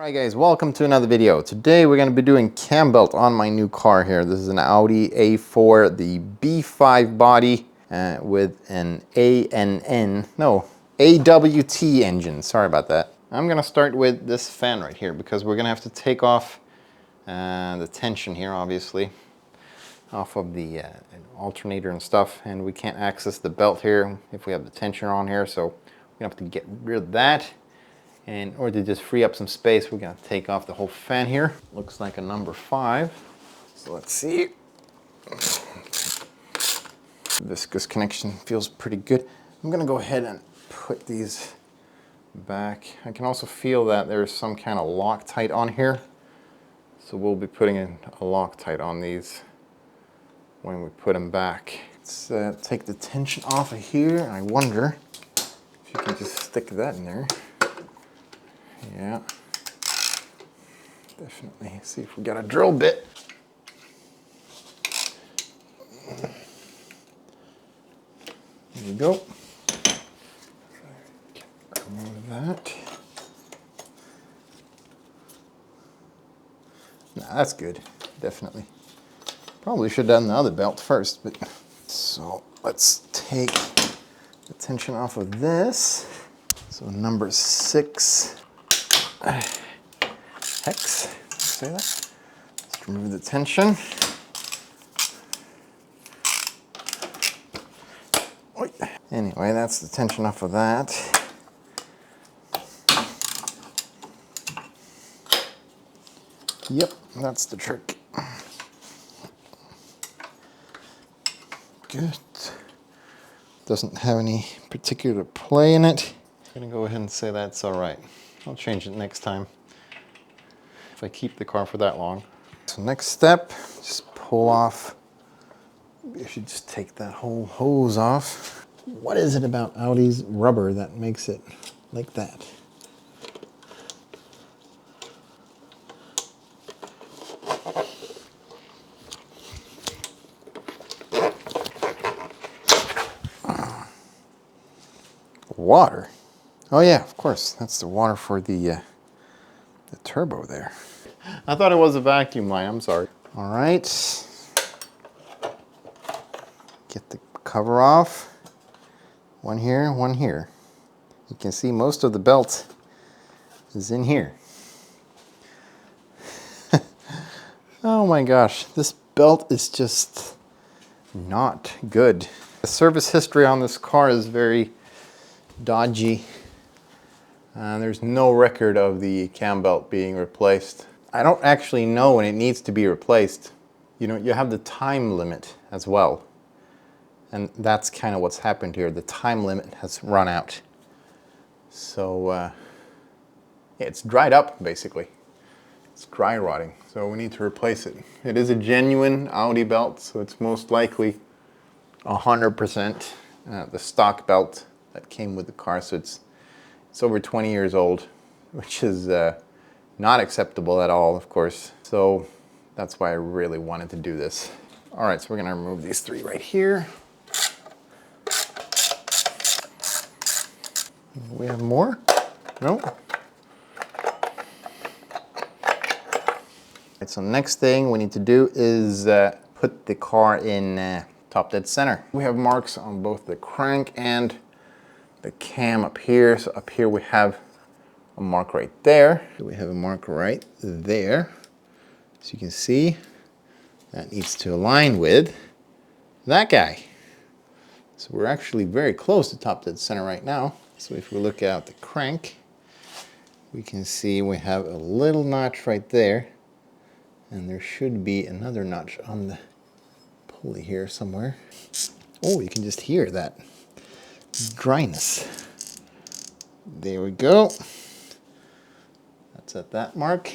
Alright guys, welcome to another video. Today we're going to be doing cam belt on my new car here. This is an Audi A4, the B5 body with an AWT engine. Sorry about that. I'm going to start with this fan right here because we're going to have to take off the tension here, obviously, off of the alternator and stuff, and we can't access the belt here if we have the tension on here, so we're going to have to get rid of that. And in order to just free up some space, we're going to take off the whole fan here. Looks like a number 5. So let's see. Viscous connection feels pretty good. I'm going to go ahead and put these back. I can also feel that there's some kind of Loctite on here. So we'll be putting in a Loctite on these when we put them back. Let's take the tension off of here. I wonder if you can just stick that in there. Yeah, definitely. See if we got a drill bit. There we go. Remove that. Nah, that's good, definitely. Probably should have done the other belt first, but so let's take the tension off of this. So number 6. Hex, say that. Let's remove the tension. Anyway, that's the tension off of that. Yep, that's the trick. Good. Doesn't have any particular play in it. I'm gonna go ahead and say that's all right. I'll change it next time if I keep the car for that long. So next step, just pull off. Maybe I should just take that whole hose off. What is it about Audi's rubber that makes it like that? Water. Oh yeah, of course. That's the water for the turbo there. I thought it was a vacuum line. I'm sorry. All right. Get the cover off. One here, one here. You can see most of the belt is in here. Oh my gosh, this belt is just not good. The service history on this car is very dodgy. There's no record of the cam belt being replaced. I don't actually know when it needs to be replaced. You know, you have the time limit as well. And that's kind of what's happened here. The time limit has run out. So yeah, it's dried up basically. It's dry rotting. So we need to replace it. It is a genuine Audi belt, so it's most likely 100% the stock belt that came with the car. So it's over 20 years old, which is not acceptable at all, of course. So that's why I really wanted to do this. All right, so we're gonna remove these 3 right here. We have more? No? Right, so next thing we need to do is put the car in top dead center. We have marks on both the crank and the cam up here. So up here we have a mark right there. We have a mark right there. So you can see that needs to align with that guy. So we're actually very close to top dead center right now. So if we look at the crank, we can see we have a little notch right there. And there should be another notch on the pulley here somewhere. Oh, you can just hear that dryness. There we go. That's at that mark,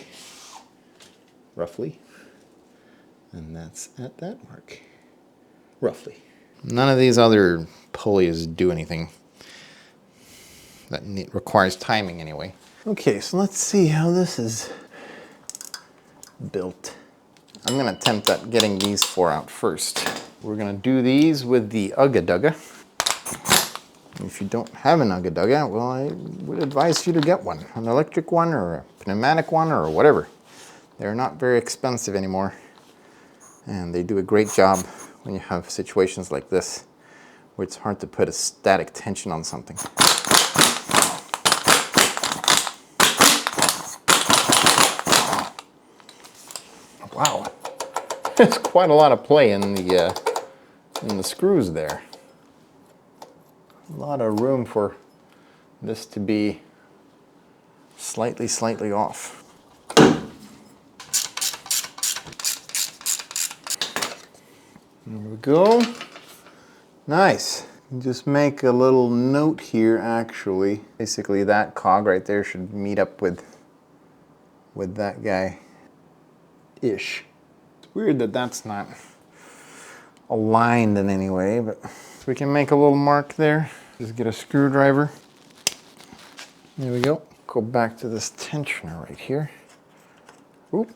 roughly. And that's at that mark, roughly. None of these other pulleys do anything that requires timing anyway. Okay, so let's see how this is built. I'm gonna attempt at getting these 4 out first. We're gonna do these with the Ugga. If you don't have an AWT, well, I would advise you to get one, an electric one or a pneumatic one or whatever. They're not very expensive anymore. And they do a great job when you have situations like this, where it's hard to put a static tension on something. Wow, there's quite a lot of play in the screws there. A lot of room for this to be slightly off. There we go. Nice. Just make a little note here, actually. Basically, that cog right there should meet up with that guy. Ish. It's weird that that's not aligned in any way, but we can make a little mark there. Just get a screwdriver. There we go. Go back to this tensioner right here. Oop.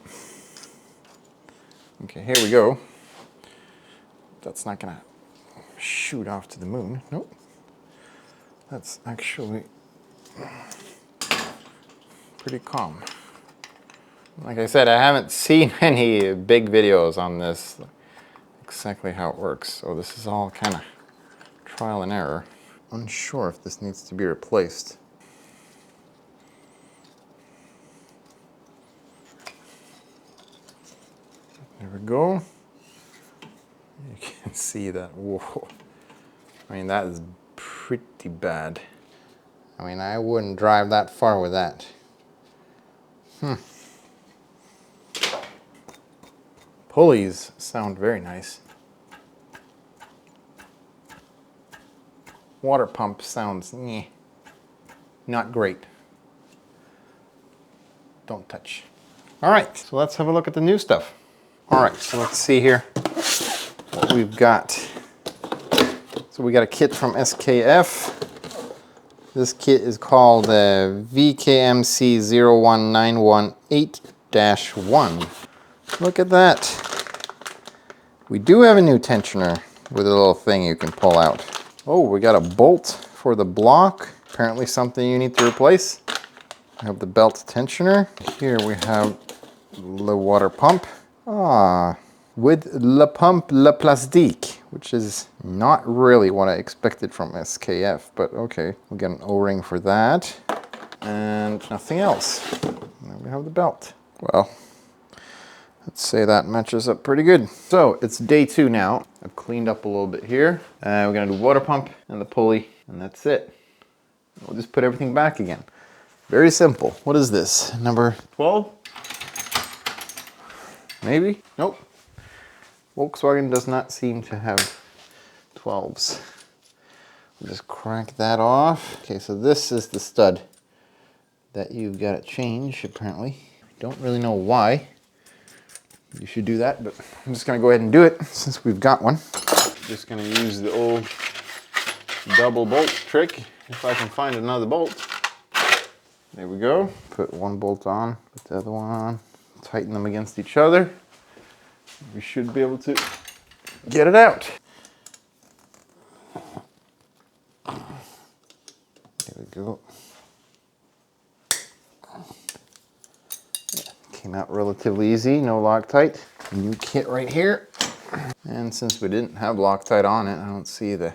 Okay, here we go. That's not gonna shoot off to the moon. Nope. That's actually pretty calm. Like I said, I haven't seen any big videos on this, exactly how it works. So this is all kind of trial and error. Unsure if this needs to be replaced. There we go. You can see that, whoa. I mean, that is pretty bad. I mean, I wouldn't drive that far with that. Pulleys sound very nice. Water pump sounds not great. Don't touch. All right, so let's have a look at the new stuff. All right, so let's see here what we've got. So we got a kit from SKF. This kit is called VKMC 01918-1. Look at that. We do have a new tensioner with a little thing you can pull out. Oh, we got a bolt for the block. Apparently something you need to replace. We have the belt tensioner. Here we have the water pump. With Le Pump Le Plastique, which is not really what I expected from SKF, but okay. We got an O-ring for that. And nothing else. Then we have the belt. Well, let's say that matches up pretty good. So it's day 2 now. I've cleaned up a little bit here. We're gonna do water pump and the pulley, and that's it. We'll just put everything back again. Very simple. What is this? Number 12? Maybe? Nope. Volkswagen does not seem to have 12s. We'll just crank that off. Okay, so this is the stud that you've got to change, apparently. Don't really know why you should do that, but I'm just gonna go ahead and do it since we've got one. Just gonna use the old double bolt trick if I can find another bolt. There we go. Put one bolt on, put the other one on, tighten them against each other. We should be able to get it out. There we go. Came out relatively easy, no Loctite. New kit right here. And since we didn't have Loctite on it, I don't see the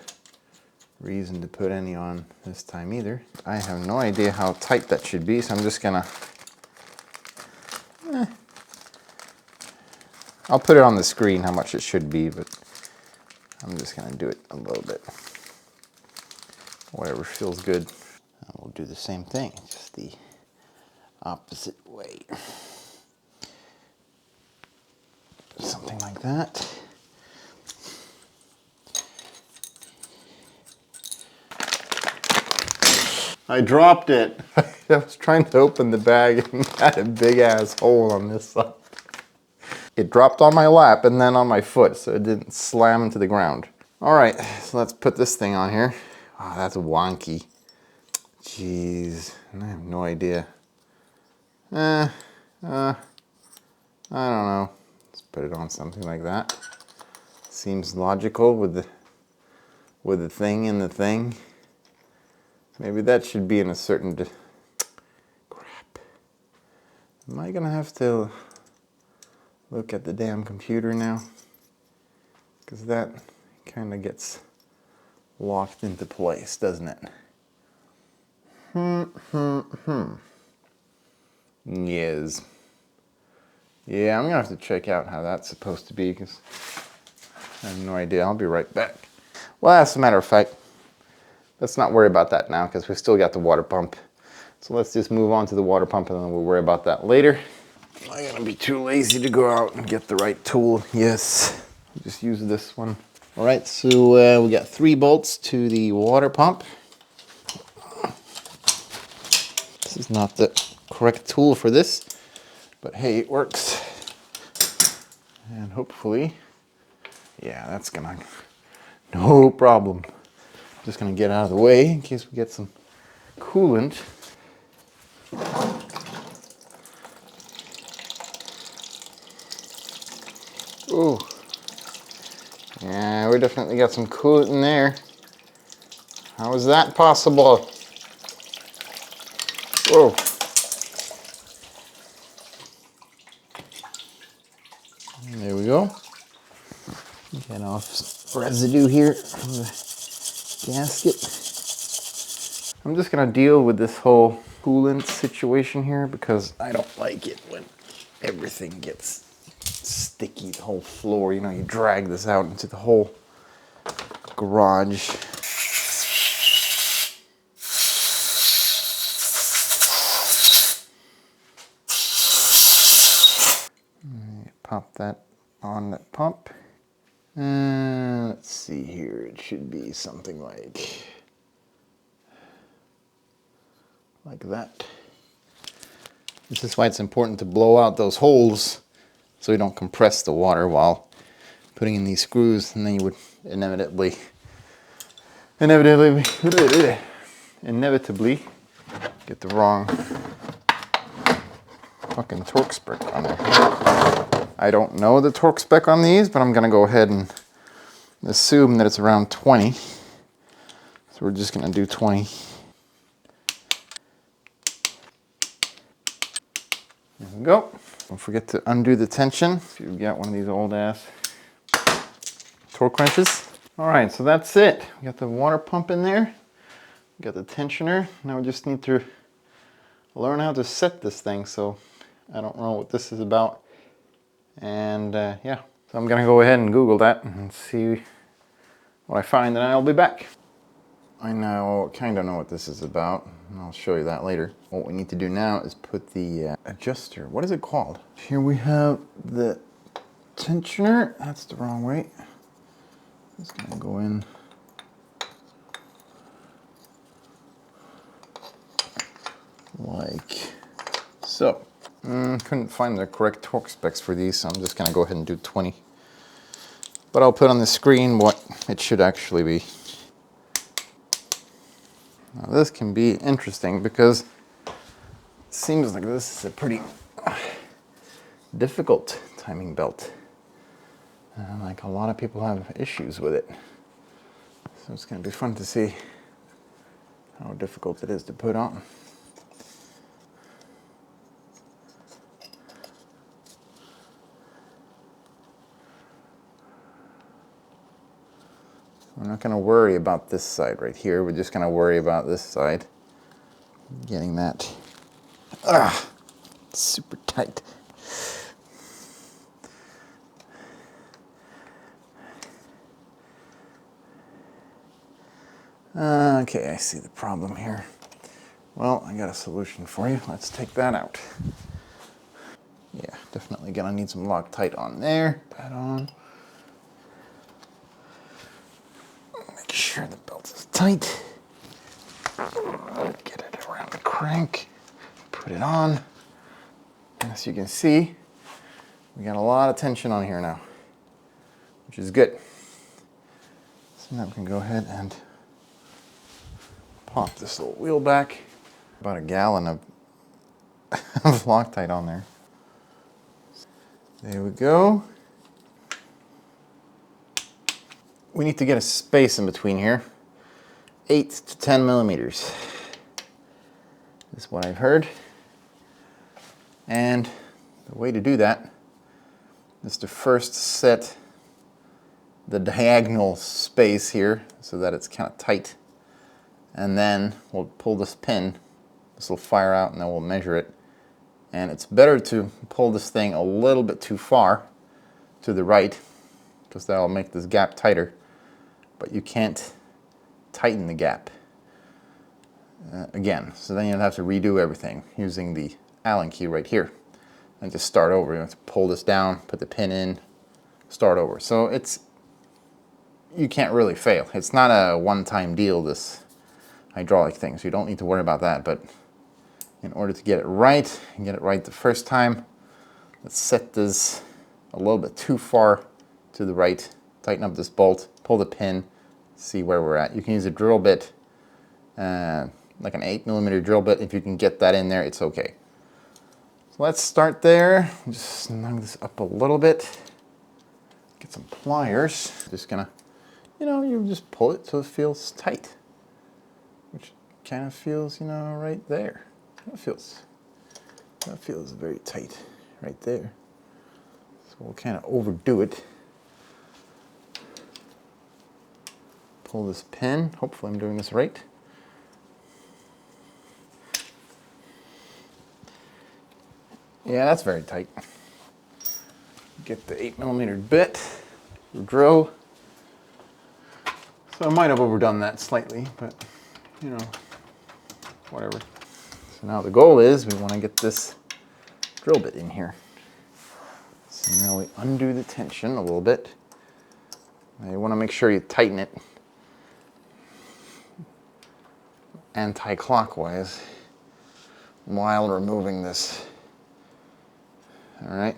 reason to put any on this time either. I have no idea how tight that should be, so I'm just gonna I'll put it on the screen how much it should be, but I'm just gonna do it a little bit. Whatever feels good. And we'll do the same thing, just the opposite way. Something like that. I dropped it. I was trying to open the bag and had a big ass hole on this side. It dropped on my lap and then on my foot, so it didn't slam into the ground. All right, so let's put this thing on here. Oh, that's wonky. Jeez, I have no idea. I don't know. Let's put it on something like that. Seems logical with the thing in the thing. Maybe that should be in a certain... Crap. Am I gonna have to look at the damn computer now? Because that kind of gets locked into place, doesn't it? Yes. Yeah, I'm gonna have to check out how that's supposed to be because I have no idea. I'll be right back. Well, as a matter of fact, let's not worry about that now because we still got the water pump. So let's just move on to the water pump and then we'll worry about that later. Am I gonna be too lazy to go out and get the right tool? Yes. I'll just use this one. All right, so we got 3 bolts to the water pump. This is not the correct tool for this, but hey, it works. And hopefully, yeah, that's gonna, no problem. Just gonna get out of the way in case we get some coolant. Ooh. Yeah, we definitely got some coolant in there. How is that possible? Whoa. There we go. Get off some residue here from the gasket. I'm just gonna deal with this whole coolant situation here because I don't like it when everything gets sticky, the whole floor. You know, you drag this out into the whole garage. Pop that on the pump. Let's see here, it should be something like that. This is why it's important to blow out those holes so you don't compress the water while putting in these screws, and then you would inevitably get the wrong fucking torque spec on there. I don't know the torque spec on these, but I'm gonna go ahead and assume that it's around 20. So we're just gonna do 20. There we go. Don't forget to undo the tension if you've got one of these old ass torque wrenches. All right, so that's it. We got the water pump in there. We got the tensioner. Now we just need to learn how to set this thing. So I don't know what this is about. And yeah, so I'm gonna go ahead and Google that and see what I find, and I'll be back. I now kind of know what this is about, and I'll show you that later. What we need to do now is put the adjuster, what is it called? Here we have the tensioner. That's the wrong way. It's gonna go in like so. Couldn't find the correct torque specs for these, so I'm just gonna go ahead and do 20. But I'll put on the screen what it should actually be. Now this can be interesting because it seems like this is a pretty difficult timing belt. Like a lot of people have issues with it. So it's gonna be fun to see how difficult it is to put on. We're not going to worry about this side right here. We're just going to worry about this side. Getting that super tight. Okay, I see the problem here. Well, I got a solution for you. Let's take that out. Yeah, definitely going to need some Loctite on there. Pad on. Make sure the belt is tight. Get it around the crank. Put it on. And as you can see, we got a lot of tension on here now, which is good. So now we can go ahead and pop this little wheel back. About a gallon of Loctite on there. There we go. We need to get a space in between here. 8 to 10 millimeters is what I've heard. And the way to do that is to first set the diagonal space here so that it's kind of tight. And then we'll pull this pin. This will fire out and then we'll measure it. And it's better to pull this thing a little bit too far to the right because that'll make this gap tighter. But you can't tighten the gap again. So then you'll have to redo everything using the Allen key right here. And just start over. You have to pull this down, put the pin in, start over. So you can't really fail. It's not a one-time deal, this hydraulic thing, so you don't need to worry about that. But in order to get it right, and get it right the first time, let's set this a little bit too far to the right, tighten up this bolt, pull the pin, see where we're at. You can use a drill bit, like an 8mm drill bit. If you can get that in there, it's okay. So let's start there. Just snug this up a little bit. Get some pliers. Just gonna, you just pull it so it feels tight, which kind of feels, right there. That feels very tight right there. So we'll kind of overdo it. Pull this pin. Hopefully I'm doing this right. Yeah, that's very tight. Get the 8mm bit, drill. So I might have overdone that slightly, but whatever. So now the goal is we want to get this drill bit in here. So now we undo the tension a little bit. Now you want to make sure you tighten it anti-clockwise while removing this. All right.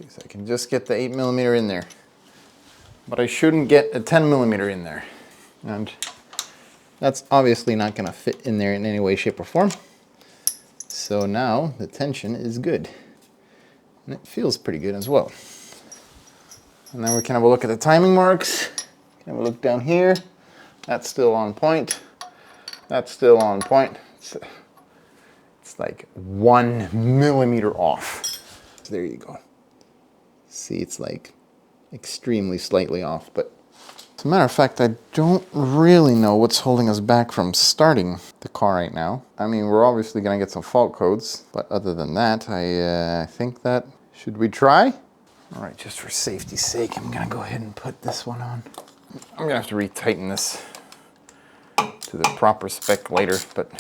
So I can just get the 8mm in there, but I shouldn't get a 10mm in there, and that's obviously not going to fit in there in any way, shape, or form. So now the tension is good, and it feels pretty good as well. And then we can have a look at the timing marks. Have a look down here. That's still on point. That's still on point. It's like 1mm off. So there you go. See, it's like extremely slightly off, but as a matter of fact, I don't really know what's holding us back from starting the car right now. I mean, we're obviously gonna get some fault codes, but other than that, I think that, should we try? All right, just for safety's sake, I'm gonna go ahead and put this one on. I'm gonna have to retighten this to the proper spec later, but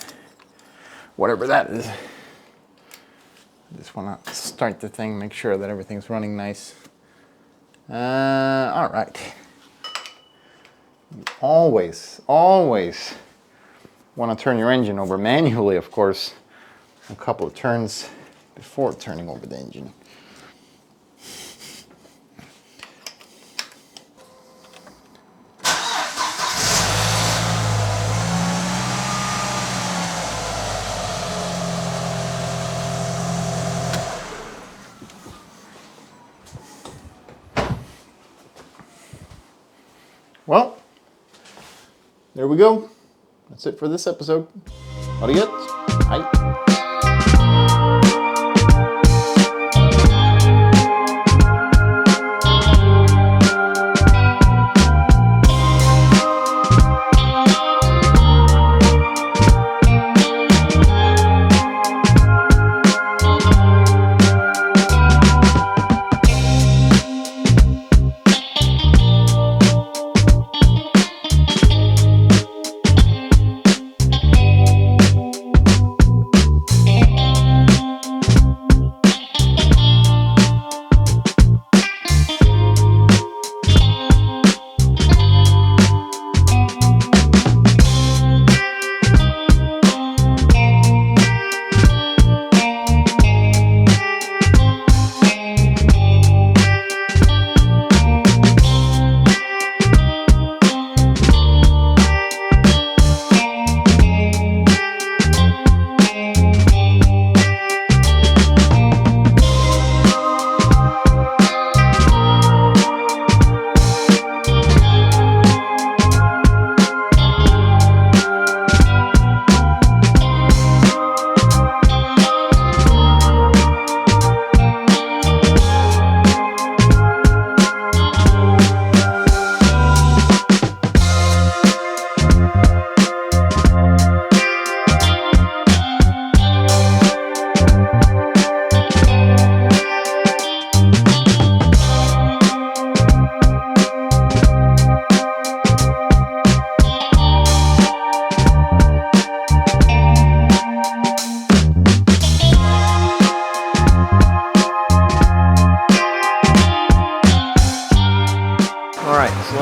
whatever that is. I just want to start the thing, make sure that everything's running nice. All right. You always want to turn your engine over manually, of course, a couple of turns before turning over the engine. Well, there we go. That's it for this episode. Adios. Bye.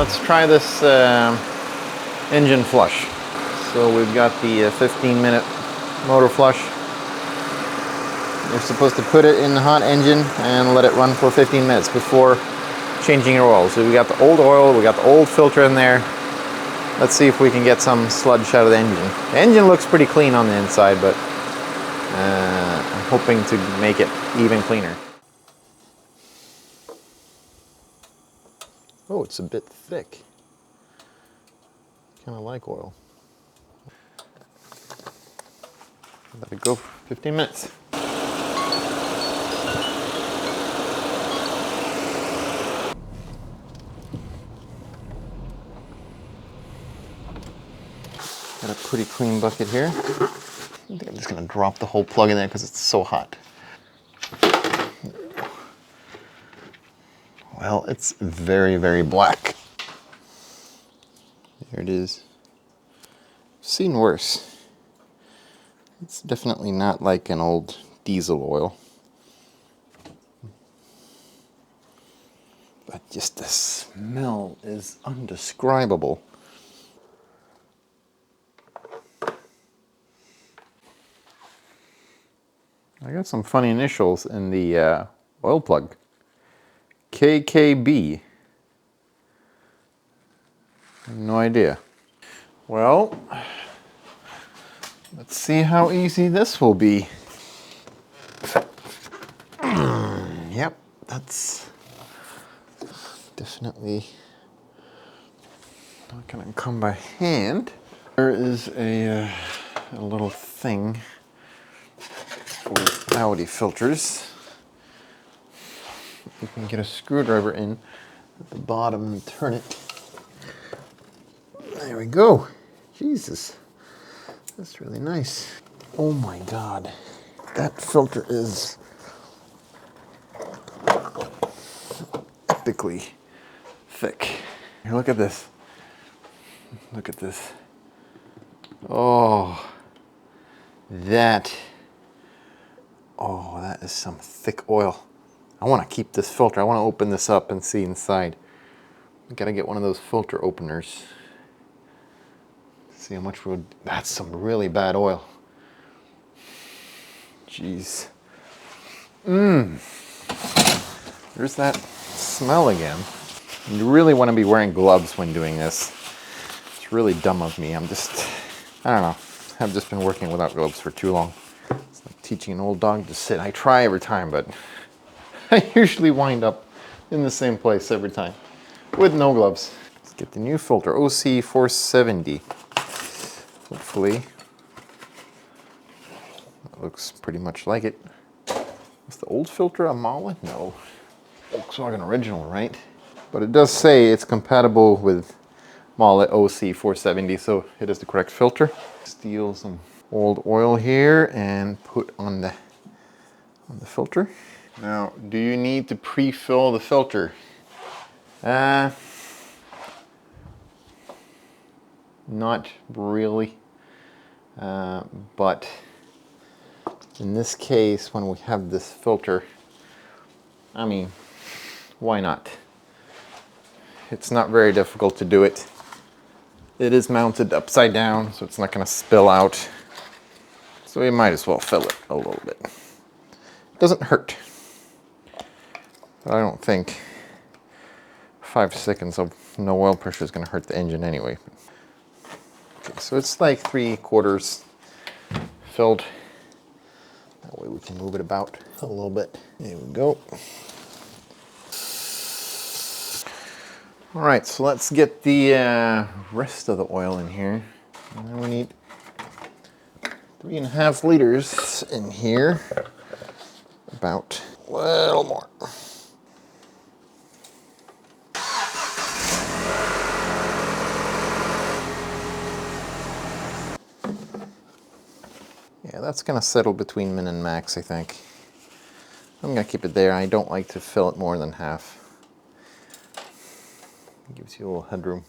let's try this engine flush. So we've got the 15-minute motor flush. You're supposed to put it in the hot engine and let it run for 15 minutes before changing your oil. So we got the old oil, we got the old filter in there. Let's see if we can get some sludge out of the engine. The engine looks pretty clean on the inside, but I'm hoping to make it even cleaner. Oh, it's a bit thick. Kind of like oil. Let it go for 15 minutes. Got a pretty clean bucket here. I think I'm just gonna drop the whole plug in there because it's so hot. Well, it's very, very black. There it is. Seen worse. It's definitely not like an old diesel oil. But just the smell is undescribable. I got some funny initials in the oil plug. KKB. No idea. Well, let's see how easy this will be. Yep, that's definitely not gonna come by hand. There is a little thing for Audi filters. You can get a screwdriver in at the bottom and turn it. There we go. Jesus, that's really nice. Oh my God, that filter is epically thick. Here, look at this. Look at this. Oh, that is some thick oil. I want to keep this filter. I want to open this up and see inside. I gotta get one of those filter openers. See how much would. That's some really bad oil. Jeez. There's that smell again. You really want to be wearing gloves when doing this. It's really dumb of me. I don't know. I've just been working without gloves for too long. It's like teaching an old dog to sit. I try every time, but I usually wind up in the same place every time with no gloves. Let's get the new filter, OC470. Hopefully, that looks pretty much like it. Is the old filter a Mala? No. Volkswagen original, right? But it does say it's compatible with Mala OC470, so it is the correct filter. Steal some old oil here and put on the filter. Now, do you need to pre-fill the filter? Not really, but in this case, when we have this filter, I mean, why not? It's not very difficult to do it. It is mounted upside down, so it's not going to spill out. So you might as well fill it a little bit. It doesn't hurt. But I don't think 5 seconds of no oil pressure is going to hurt the engine anyway. Okay, so it's like 3/4 filled. That way we can move it about a little bit. There we go. All right, so let's get the rest of the oil in here. And then we need 3.5 liters in here. About a little more. Yeah, that's gonna settle between min and max, I think. I'm gonna keep it there. I don't like to fill it more than half. It gives you a little headroom.